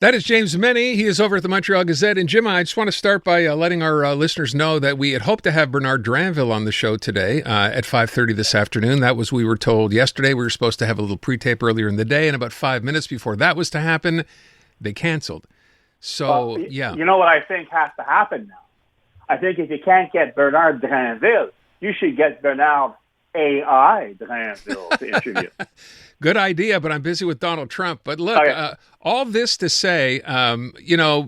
That is James Mennie. He is over at the Montreal Gazette. And Jim, I just want to start by letting our listeners know that we had hoped to have Bernard Dranville on the show today at 5:30 this afternoon. That was, we were told yesterday. We were supposed to have a little pre-tape earlier in the day, and about 5 minutes before that was to happen, they canceled. So, yeah. You know what I think has to happen now? I think if you can't get Bernard Dranville, you should get Bernard AI Dranville to interview. Good idea, but I'm busy with Donald Trump. But look, all this to say,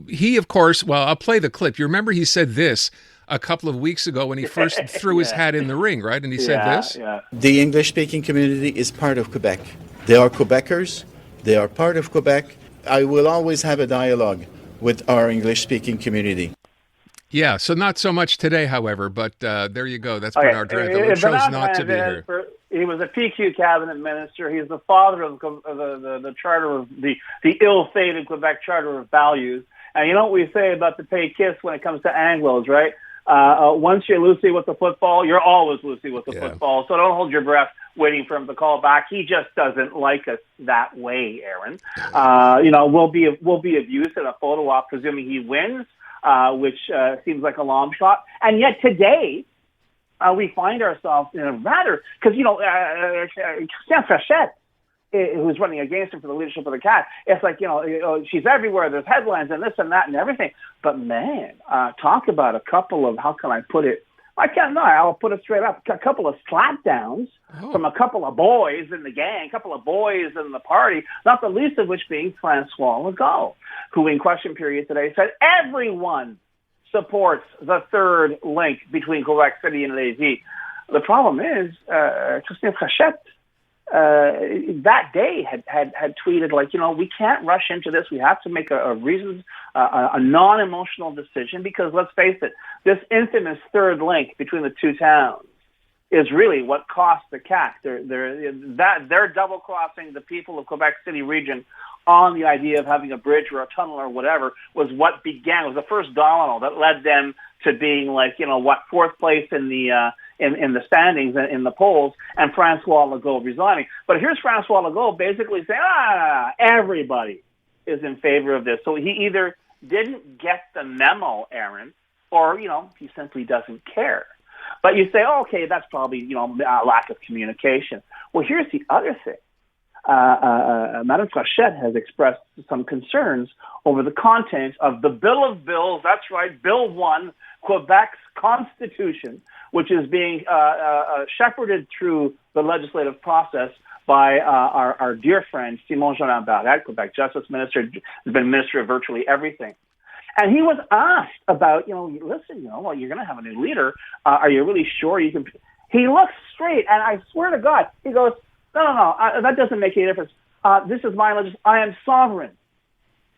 he, of course, well, I'll play the clip. You remember he said this a couple of weeks ago when he first threw his hat in the ring, right? And he said this. Yeah. The English-speaking community is part of Quebec. They are Quebecers. They are part of Quebec. I will always have a dialogue with our English-speaking community. Yeah, so not so much today, however, but there you go. That's Bernard Dranville, who chose not to be here. He was a PQ cabinet minister. He's the father of the charter of the ill-fated Quebec Charter of Values. And you know what we say about the pay kiss when it comes to Anglos, right? Once you're loosey with the football, you're always loosey with the football. So don't hold your breath waiting for him to call back. He just doesn't like us that way, Aaron. We'll be of use in a photo op, presuming he wins. Which seems like a long shot. And yet today, we find ourselves in a rather, because, Christian Frechette, who's running against him for the leadership of the CAQ, it's like, she's everywhere. There's headlines and this and that and everything. But, man, talk about a couple of, how can I put it? I can't know. I'll put it straight up. A couple of slapdowns from a couple of boys in the gang, a couple of boys in the party, not the least of which being Francois Legault, who in question period today said everyone supports the third link between Quebec City and Lévis. The problem is, Christian Frechette that day had tweeted, like, we can't rush into this. We have to make a reasoned, a non-emotional decision because, let's face it, this infamous third link between the two towns is really what cost the CAQ. They're double-crossing the people of Quebec City region on the idea of having a bridge or a tunnel or whatever was the first domino that led them to being fourth place in the standings in the polls, and Francois Legault resigning. But here's Francois Legault basically saying, everybody is in favor of this. So he either didn't get the memo, Aaron, or, he simply doesn't care. But you say, okay, that's probably, a lack of communication. Well, here's the other thing. Madame Frechette has expressed some concerns over the content of the Bill of Bills. That's right, Bill 1, Quebec's Constitution, which is being shepherded through the legislative process by our dear friend Simon Jean Barrette, Quebec Justice Minister, has been minister of virtually everything. And he was asked about, listen, well, you're going to have a new leader. Are you really sure you can? He looks straight, and I swear to God, he goes, no, that doesn't make any difference. This is my legislation. I am sovereign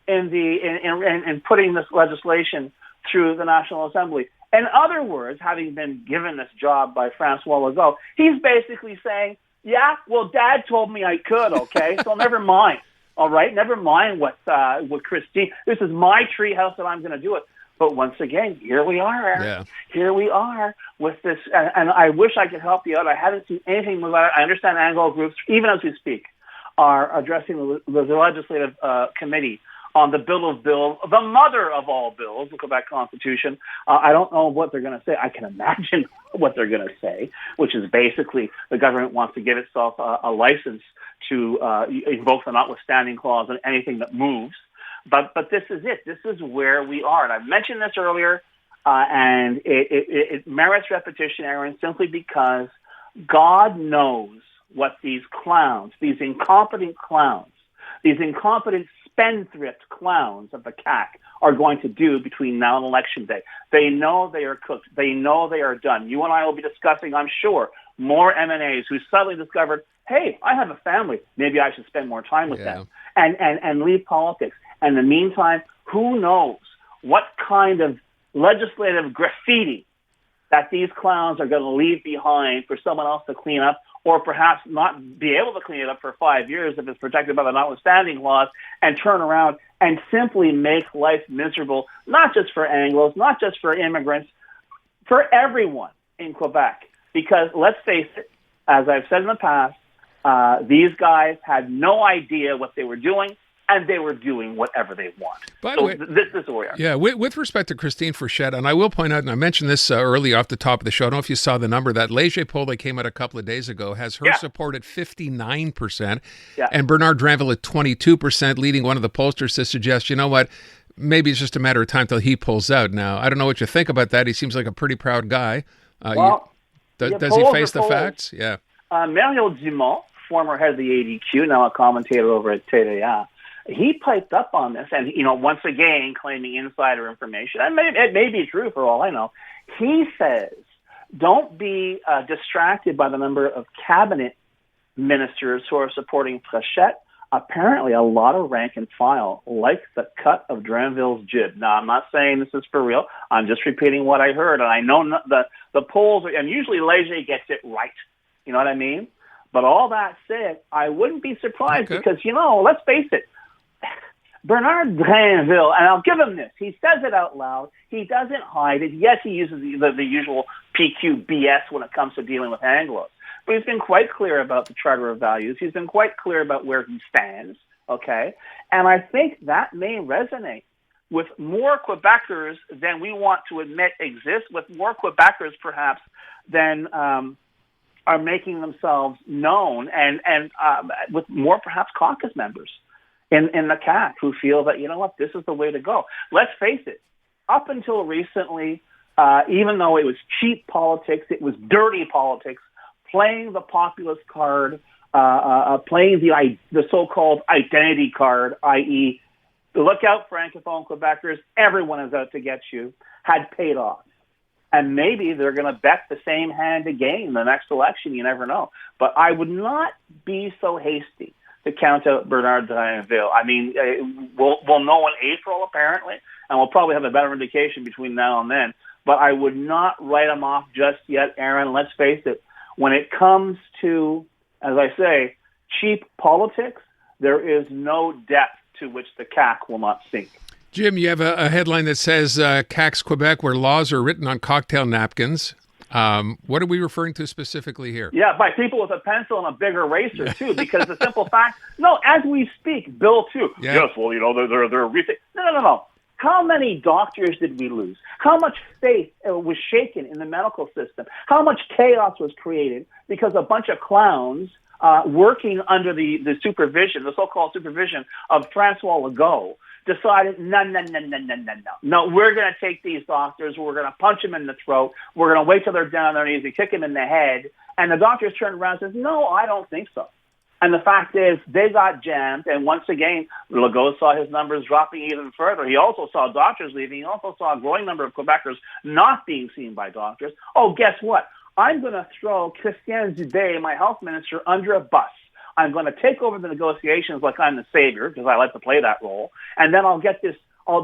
in putting this legislation through the National Assembly. In other words, having been given this job by Francois Legault, he's basically saying, yeah, well, Dad told me I could, okay? So never mind, all right? Never mind what Christine, this is my treehouse and I'm going to do it. But once again, here we are, Aaron. Yeah. Here we are with this, and I wish I could help you out. I haven't seen anything move out. I understand Anglo groups, even as we speak, are addressing the legislative committee on the Bill of Bills, the mother of all bills, the Quebec Constitution. I don't know what they're going to say. I can imagine what they're going to say, which is basically the government wants to give itself a license to invoke the notwithstanding clause on anything that moves. But this is it. This is where we are. And I've mentioned this earlier, and it merits repetition, Aaron, simply because God knows what these clowns, these incompetent clowns, these incompetent spendthrift clowns of the CAQ are going to do between now and Election Day. They know they are cooked. They know they are done. You and I will be discussing, I'm sure, more M&As who suddenly discovered, hey, I have a family. Maybe I should spend more time with them and leave politics. And in the meantime, who knows what kind of legislative graffiti that these clowns are going to leave behind for someone else to clean up, or perhaps not be able to clean it up for 5 years if it's protected by the notwithstanding laws, and turn around and simply make life miserable, not just for Anglos, not just for immigrants, for everyone in Quebec. Because let's face it, as I've said in the past, these guys had no idea what they were doing. and they were doing whatever they want. By the way, this is where we are. Yeah, with respect to Christine Frechette, and I will point out, and I mentioned this early off the top of the show, I don't know if you saw the number, that Léger poll that came out a couple of days ago has her support at 59%, and Bernard Dranville at 22%, leading one of the pollsters to suggest, you know what, maybe it's just a matter of time till he pulls out. Now, I don't know what you think about that. He seems like a pretty proud guy. Does he face the facts? Yeah. Mario Dumont, former head of the ADQ, now a commentator over at TVA, he piped up on this, and once again claiming insider information. And it may be true for all I know. He says, "Don't be distracted by the number of cabinet ministers who are supporting Frechette. Apparently, a lot of rank and file like the cut of Dranville's jib." Now, I'm not saying this is for real. I'm just repeating what I heard, and I know the polls, and usually Léger gets it right. You know what I mean? But all that said, I wouldn't be surprised because, let's face it, Bernard Dranville, and I'll give him this, he says it out loud. He doesn't hide it. Yes, he uses the usual PQ BS when it comes to dealing with Anglos. But he's been quite clear about the Charter of Values. He's been quite clear about where he stands, okay? And I think that may resonate with more Quebecers than we want to admit exist, with more Quebecers perhaps than are making themselves known, and with more perhaps caucus members in the CAQ who feel that, this is the way to go. Let's face it, up until recently, even though it was cheap politics, it was dirty politics, playing the populist card, playing the so-called identity card, i.e., look out, Francophone Quebecers, everyone is out to get you, had paid off. And maybe they're going to bet the same hand again in the next election. You never know. But I would not be so hasty to count out Bernard Dranville. I mean, we'll know in April, apparently, and we'll probably have a better indication between now and then. But I would not write him off just yet, Aaron. Let's face it. When it comes to, as I say, cheap politics, there is no depth to which the CAQ will not sink. Jim, you have a headline that says CAQs Quebec, where laws are written on cocktail napkins. What are we referring to specifically here? Yeah, by people with a pencil and a big eraser, too, because the simple fact, as we speak, Bill, too. Yeah. Yes, well, they're No. How many doctors did we lose? How much faith was shaken in the medical system? How much chaos was created because a bunch of clowns working under the supervision, the so-called supervision of Francois Legault, decided, no, we're going to take these doctors, we're going to punch them in the throat, we're going to wait till they're down on their knees and kick them in the head. And the doctors turned around and says, no, I don't think so. And the fact is, they got jammed, and once again, Legault saw his numbers dropping even further. He also saw doctors leaving. He also saw a growing number of Quebecers not being seen by doctors. Oh, guess what? I'm going to throw Christian Dubé, my health minister, under a bus. I'm going to take over the negotiations like I'm the savior, because I like to play that role, and then I'll get this. I'll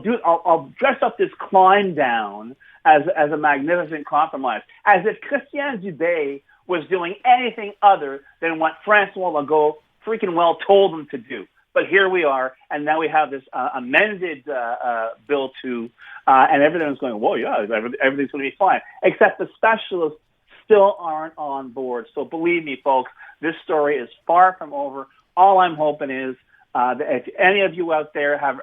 dress up this climb down as a magnificent compromise, as if Christian Dubé was doing anything other than what Francois Legault freaking well told him to do. But here we are, and now we have this amended Bill 2, and everything's going, well, yeah, everything's going to be fine, except the specialists still aren't on board. So believe me, folks, this story is far from over. All I'm hoping is that if any of you out there have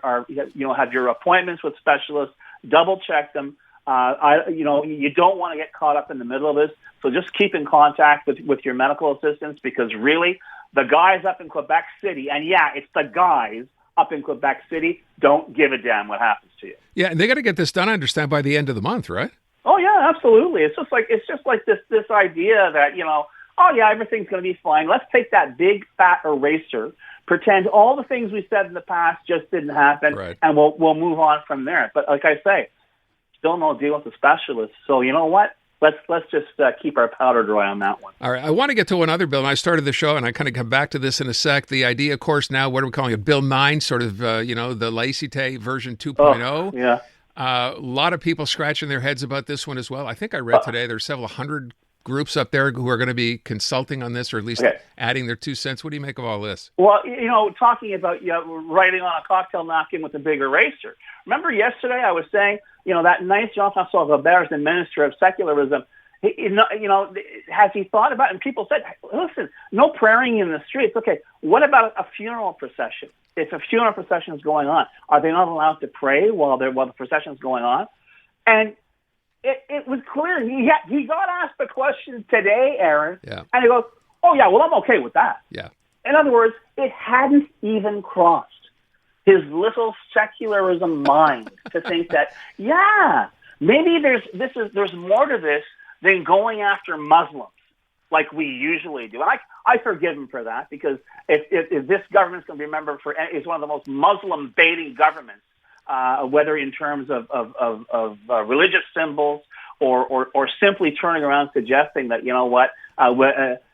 your appointments with specialists, double check them. You don't want to get caught up in the middle of this. So just keep in contact with your medical assistants, because really the guys up in Quebec City, and yeah, it's the guys up in Quebec City, don't give a damn what happens to you. Yeah, and they got to get this done, I understand, by the end of the month, right? Oh yeah, absolutely. It's just like this idea that, oh yeah, everything's going to be fine. Let's take that big fat eraser, pretend all the things we said in the past just didn't happen, right, and we'll move on from there. But like I say, still no deal with the specialists. So you know what? Let's just keep our powder dry on that one. All right. I want to get to one other bill, and I started the show, and I kind of come back to this in a sec. The idea, of course, now, what are we calling it? Bill 9, sort of, the laïcité version 2.0. Oh, yeah. A lot of people scratching their heads about this one as well. I think I read today there's several hundred groups up there who are going to be consulting on this, or at least adding their 2 cents. What do you make of all this? Well, talking about writing on a cocktail napkin with a big eraser. Remember yesterday I was saying, that nice Jean-François Robert is the minister of secularism. Has he thought about it? And people said, listen, no praying in the streets. Okay, what about a funeral procession? If a funeral procession is going on, are they not allowed to pray while the procession is going on? And it was clear. He got asked the question today, Aaron, and he goes, oh, yeah, well, I'm okay with that. Yeah. In other words, it hadn't even crossed his little secularism mind to think that, maybe there's more to this than going after Muslims like we usually do. And I forgive him for that, because if this government's going to be remembered is one of the most Muslim-baiting governments, whether in terms of religious symbols or simply turning around suggesting that,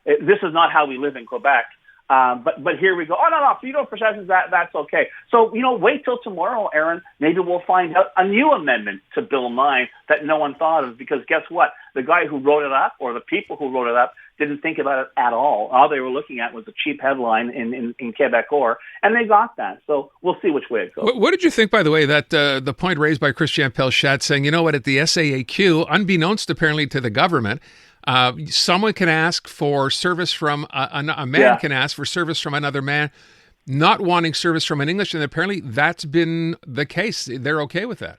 this is not how we live in Quebec. But here we go. Oh, no, funeral processions, that's okay. So, wait till tomorrow, Aaron. Maybe we'll find out a new amendment to Bill 9 that no one thought of, because guess what? The guy who wrote it up, or the people who wrote it up, didn't think about it at all. All they were looking at was a cheap headline in Quebecor, and they got that. So we'll see which way it goes. What did you think, by the way, that the point raised by Christian Pelchat saying, at the SAAQ, unbeknownst apparently to the government, someone can ask for service from a man can ask for service from another man, not wanting service from an English, and apparently that's been the case. They're okay with that.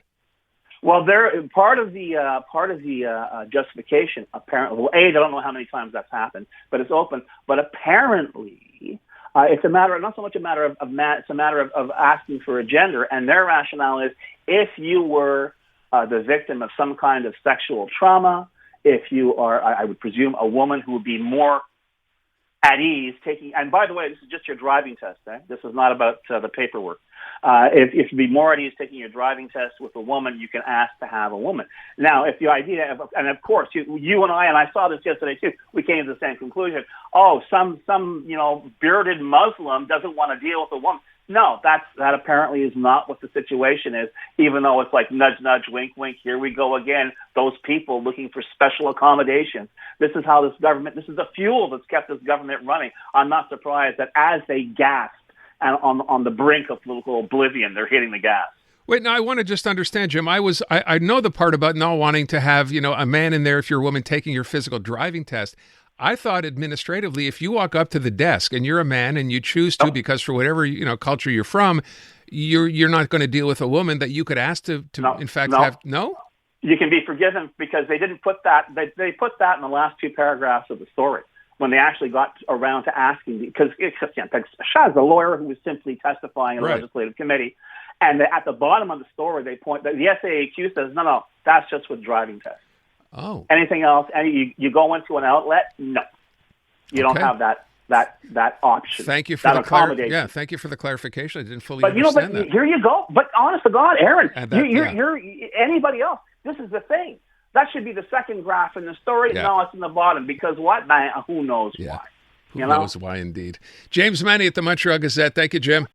Well, part of the justification, apparently. Well, I don't know how many times that's happened, but it's open. But apparently, it's not so much a matter of it's a matter of asking for a gender, and their rationale is if you were the victim of some kind of sexual trauma. If you are, I would presume, a woman who would be more at ease taking, and by the way, this is just your driving test. This is not about the paperwork. If you'd be more at ease taking your driving test with a woman, you can ask to have a woman. Now, if the idea, and of course, you and I saw this yesterday too, we came to the same conclusion. Oh, some bearded Muslim doesn't want to deal with a woman. No, that apparently is not what the situation is, even though it's like nudge, nudge, wink, wink, here we go again, those people looking for special accommodations. This is how this is the fuel that's kept this government running. I'm not surprised that as they gasp and on the brink of political oblivion, they're hitting the gas. Wait, now I want to just understand, Jim. I know the part about not wanting to have, a man in there if you're a woman taking your physical driving test. I thought administratively, if you walk up to the desk and you're a man and you choose to, because for whatever culture you're from, you're not going to deal with a woman, that you could ask to in fact have no. You can be forgiven because they didn't put that. They put that in the last two paragraphs of the story when they actually got around to asking, because Shah's the lawyer who was simply testifying in the legislative committee, and at the bottom of the story they point that the SAAQ says no, that's just with driving tests. Oh. Anything else? You go into an outlet? No, you don't have that option. Thank you for the accommodation. Thank you for the clarification. I didn't fully understand that. Here you go. But honest to God, Aaron, you're anybody else. This is the thing. That should be the second graph in the story. Yeah. No, it's in the bottom because what? Who knows why? Who knows why? Indeed. James Mennie at the Montreal Gazette. Thank you, Jim.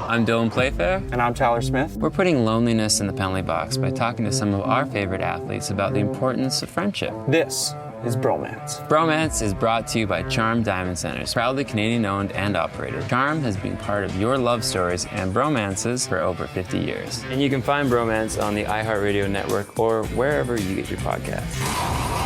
I'm Dylan Playfair. And I'm Tyler Smith. We're putting loneliness in the penalty box by talking to some of our favorite athletes about the importance of friendship. This is Bromance. Bromance is brought to you by Charm Diamond Centers, proudly Canadian-owned and operated. Charm has been part of your love stories and bromances for over 50 years. And you can find Bromance on the iHeartRadio network or wherever you get your podcasts.